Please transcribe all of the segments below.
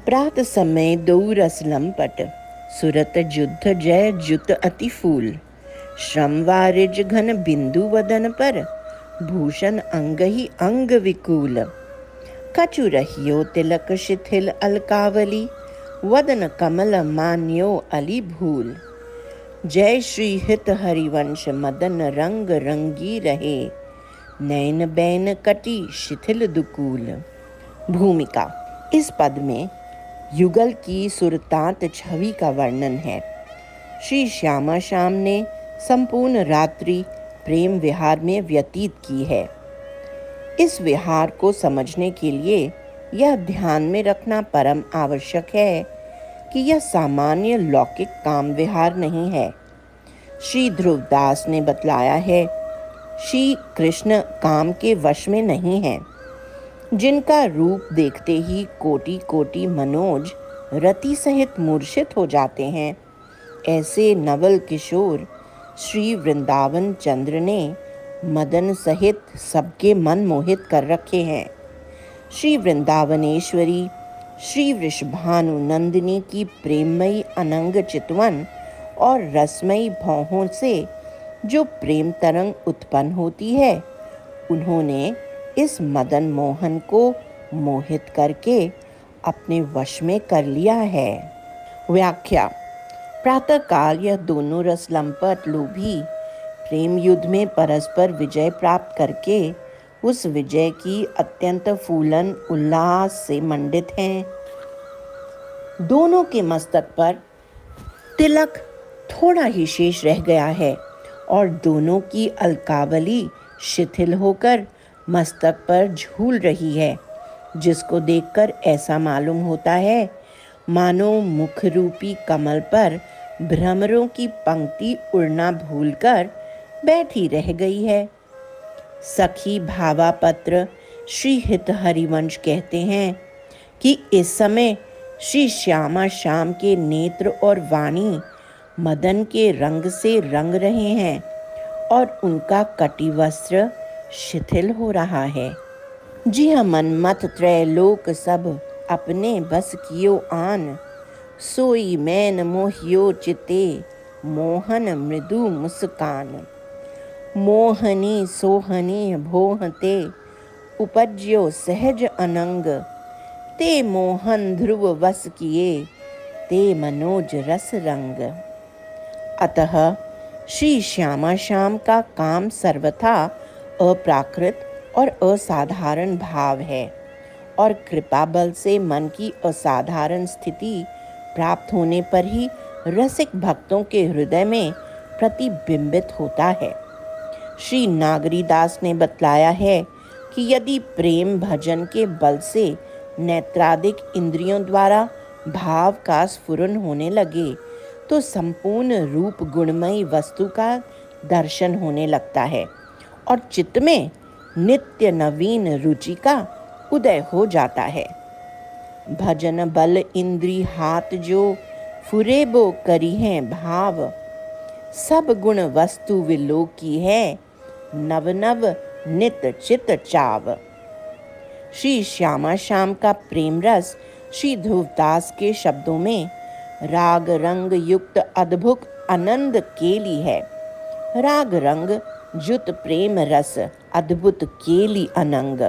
प्रात समय दो रस लंपट, सुरत जुद्ध जय जुत अति फूल। श्रम वारिज घन बिंदु वदन पर, भूषण अंग ही अंग विकूल। कछु रहियो तिलक शिथिल अलकावली, वदन कमल मान्यो अली भूल। जय श्री हित हरिवंश मदन रंग रंगी रहे, नैन बैन कटी शिथिल दुकूल। भूमिका। इस पद में युगल की सुरतांत छवि का वर्णन है। श्री श्यामा श्याम ने संपूर्ण रात्रि प्रेम विहार में व्यतीत की है। इस विहार को समझने के लिए यह ध्यान में रखना परम आवश्यक है कि यह सामान्य लौकिक काम विहार नहीं है। श्री ध्रुवदास ने बतलाया है, श्री कृष्ण काम के वश में नहीं है, जिनका रूप देखते ही कोटि कोटि मनोज रति सहित मूर्छित हो जाते हैं। ऐसे नवल किशोर श्री वृंदावन चंद्र ने मदन सहित सबके मन मोहित कर रखे हैं। श्री वृंदावनेश्वरी श्री वृषभानु नंदिनी की प्रेममयी अनंग चितवन और रसमयी भौहों से जो प्रेम तरंग उत्पन्न होती है, उन्होंने इस मदन मोहन को मोहित करके अपने वश में कर लिया है। व्याख्या। प्रातःकाल यह दोनों रस लंपट लोभी प्रेम युद्ध में परस्पर विजय प्राप्त करके उस विजय की अत्यंत फूलन उल्लास से मंडित हैं। दोनों के मस्तक पर तिलक थोड़ा ही शेष रह गया है और दोनों की अलकावली शिथिल होकर मस्तक पर झूल रही है, जिसको देखकर ऐसा मालूम होता है मानो मुख रूपी कमल पर भ्रमरों की पंक्ति उड़ना भूलकर बैठी रह गई है। सखी भावापत्र श्री हित हरिवंश कहते हैं कि इस समय श्री श्यामा श्याम के नेत्र और वाणी मदन के रंग से रंग रहे हैं और उनका कटिवस्त्र शिथिल हो रहा है। जी हाँ, मनमथ त्रैलोक सब अपने बस कियो आन, सोई मैन मोहियो चिते मोहन मृदु मुस्कान। मोहनी सोहनी भोहते उपज्यो सहज अनंग, ते मोहन ध्रुव वस किए ते मनोज रस रंग। अतः श्री श्यामा श्याम का काम सर्वथा अप्राकृत और असाधारण भाव है और कृपा बल से मन की असाधारण स्थिति प्राप्त होने पर ही रसिक भक्तों के हृदय में प्रतिबिंबित होता है। श्री नागरीदास ने बतलाया है कि यदि प्रेम भजन के बल से नेत्रादिक इंद्रियों द्वारा भाव का स्फुरन होने लगे तो संपूर्ण रूप गुणमयी वस्तु का दर्शन होने लगता है और चित्त में नित्य नवीन रुचि का उदय हो जाता है। भजन बल इंद्री हाथ जो फुरेबो करी हैं भाव, सब गुण वस्तु विलोक की है नव नव नित चित चाव। श्री श्यामा श्याम का प्रेम रस श्री ध्रुवदास के शब्दों में राग रंग युक्त अद्भुत आनंद केली है। राग रंग जुत प्रेम रस अद्भुत केली अनंग,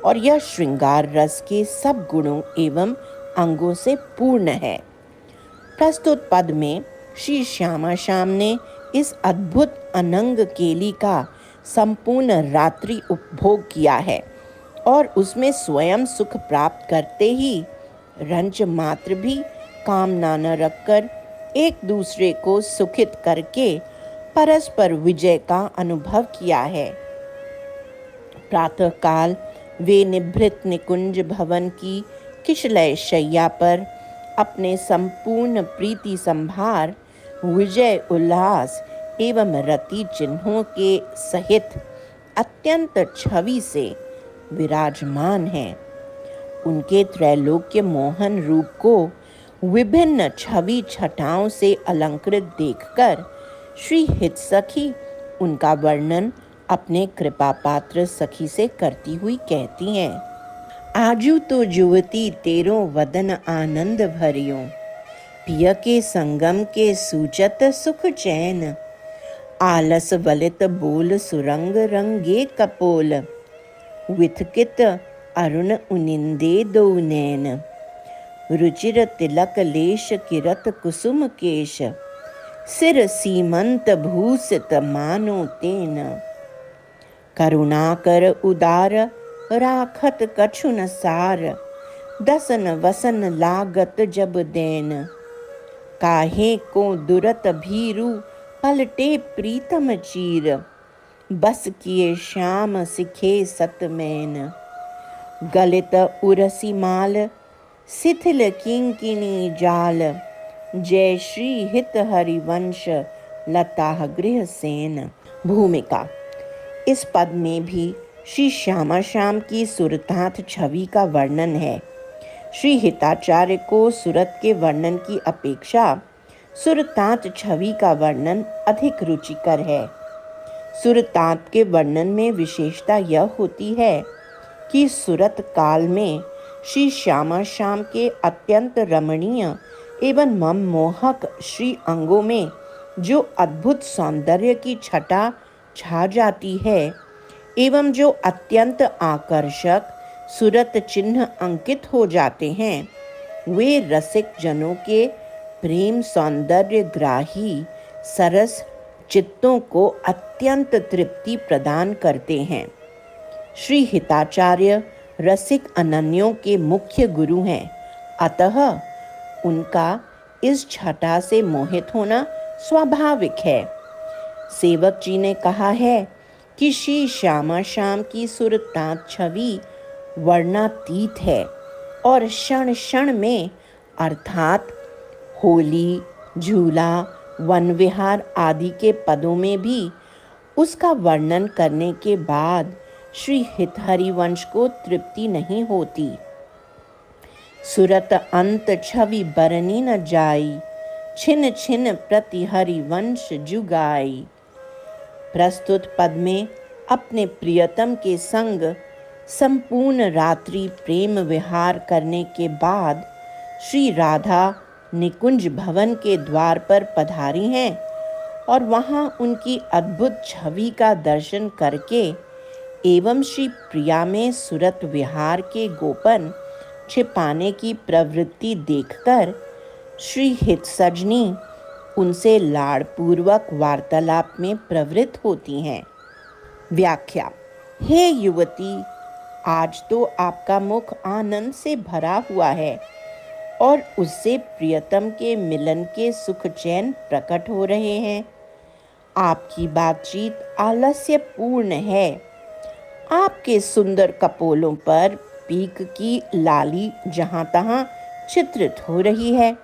और यह श्रृंगार रस के सब गुणों एवं अंगों से पूर्ण है। प्रस्तुत पद में श्री श्यामा श्याम ने इस अद्भुत अनंग केली का संपूर्ण रात्रि उपभोग किया है और उसमें स्वयं सुख प्राप्त करते ही रंच मात्र भी कामना न रखकर एक दूसरे को सुखित करके परस्पर विजय का अनुभव किया है। प्रातःकाल वे निभृत निकुंज भवन की किशलय शैया पर अपने संपूर्ण प्रीति संभार विजय उल्लास एवं रति चिन्हों के सहित अत्यंत छवि से विराजमान हैं। उनके त्रैलोक्य मोहन रूप को विभिन्न छवि छटाओं से अलंकृत देखकर श्री हित सखी उनका वर्णन अपने कृपा पात्र सखी से करती हुई कहती हैं। आजू तो जुवती तेरो वदन आनंद भरियो, पिय के संगम के सूचत सुख चैन, आलस वलित बोल सुरंग रंगे कपोल, विथकित अरुण उनिंदे दो नैन, रुचिर तिलक लेश किरत कुसुम केश, सिर सीमंत भूषित मानो तेन, करुणाकर उदार राखत कछु न सार, दसन वसन लागत जब देन, काहे को दुरत भीरु पलटे प्रीतम चीर, बस किए श्याम सिखे सतमैन, गलित उरसी माल शिथिल किंकिनी जाल, जय श्री हित हरिवंश लता गृह सेन। भूमिका। इस पद में भी श्री श्यामा श्याम की सुरतांत छवि का वर्णन है। श्री हिताचार्य को सुरत के वर्णन की अपेक्षा सुरतांत छवि का वर्णन अधिक रुचिकर है। सुरतांत के वर्णन में विशेषता यह होती है कि सुरत काल में श्री श्यामा श्याम के अत्यंत रमणीय एवं मनमोहक श्री अंगों में जो अद्भुत सौंदर्य की छटा छा जाती है एवं जो अत्यंत आकर्षक सुरत चिन्ह अंकित हो जाते हैं, वे रसिक जनों के प्रेम सौंदर्य ग्राही सरस चित्तों को अत्यंत तृप्ति प्रदान करते हैं। श्री हिताचार्य रसिक अनन्यों के मुख्य गुरु हैं, अतः उनका इस छटा से मोहित होना स्वाभाविक है। सेवक जी ने कहा है कि श्री श्यामा श्याम की सुरतांत छवि वर्णातीत है और क्षण क्षण में अर्थात होली, झूला, वन विहार आदि के पदों में भी उसका वर्णन करने के बाद श्री हितहरिवंश को तृप्ति नहीं होती। सुरत अंत छवि बरनी न जाई, छिन छिन प्रति हरिवंश जुगाई। प्रस्तुत पद में अपने प्रियतम के संग संपूर्ण रात्रि प्रेम विहार करने के बाद श्री राधा निकुंज भवन के द्वार पर पधारी हैं और वहां उनकी अद्भुत छवि का दर्शन करके एवं श्री प्रिया में सुरत विहार के गोपन छिपाने की प्रवृत्ति देखकर श्री हित सजनी उनसे लाड़पूर्वक वार्तालाप में प्रवृत्त होती हैं। व्याख्या। हे युवती, आज तो आपका मुख आनंद से भरा हुआ है और उससे प्रियतम के मिलन के सुख चैन प्रकट हो रहे हैं। आपकी बातचीत आलस्यपूर्ण है। आपके सुंदर कपोलों पर पीक की लाली जहाँ तहाँ चित्रित हो रही है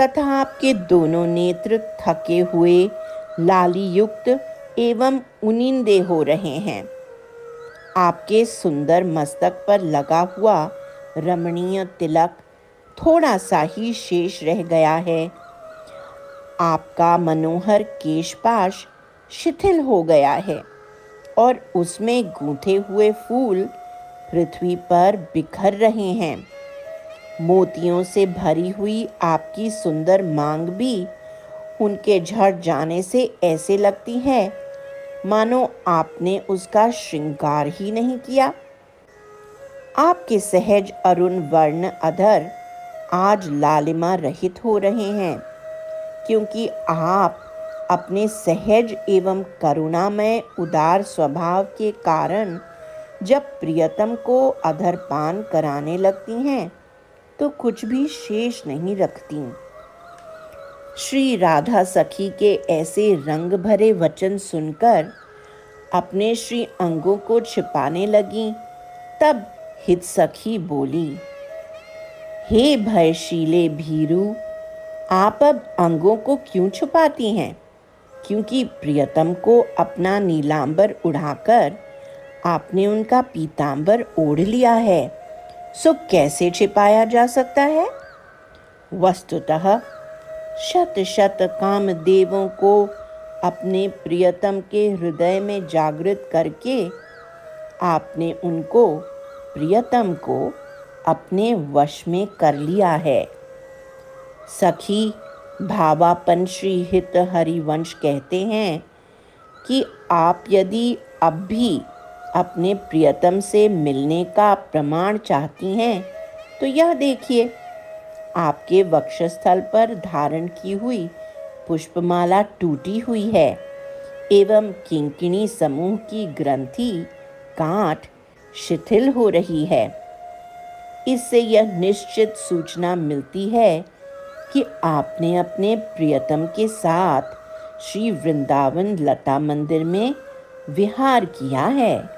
तथा आपके दोनों नेत्र थके हुए लाली युक्त एवं उनिंदे हो रहे हैं। आपके सुंदर मस्तक पर लगा हुआ रमणीय तिलक थोड़ा सा ही शेष रह गया है। आपका मनोहर केशपाश शिथिल हो गया है और उसमें गूंथे हुए फूल पृथ्वी पर बिखर रहे हैं। मोतियों से भरी हुई आपकी सुंदर मांग भी उनके झड़ जाने से ऐसे लगती है मानो आपने उसका श्रृंगार ही नहीं किया। आपके सहज अरुण वर्ण अधर आज लालिमा रहित हो रहे हैं, क्योंकि आप अपने सहज एवं करुणामय उदार स्वभाव के कारण जब प्रियतम को अधरपान कराने लगती हैं तो कुछ भी शेष नहीं रखती। श्री राधा सखी के ऐसे रंग भरे वचन सुनकर अपने श्री अंगों को छिपाने लगी। तब हित सखी बोली, हे भयशीले भीरू, आप अब अंगों को क्यों छुपाती हैं? क्योंकि प्रियतम को अपना नीलांबर उड़ाकर आपने उनका पीतांबर ओढ़ लिया है, सो कैसे छिपाया जा सकता है? वस्तुतः शत शत कामदेवों को अपने प्रियतम के हृदय में जागृत करके आपने उनको प्रियतम को अपने वश में कर लिया है। सखी भावापन श्री हित हरिवंश कहते हैं कि आप यदि अब भी अपने प्रियतम से मिलने का प्रमाण चाहती हैं तो यह देखिए, आपके वक्षस्थल पर धारण की हुई पुष्पमाला टूटी हुई है एवं किंकिणी समूह की ग्रंथि गांठ शिथिल हो रही है। इससे यह निश्चित सूचना मिलती है कि आपने अपने प्रियतम के साथ श्री वृंदावन लता मंदिर में विहार किया है।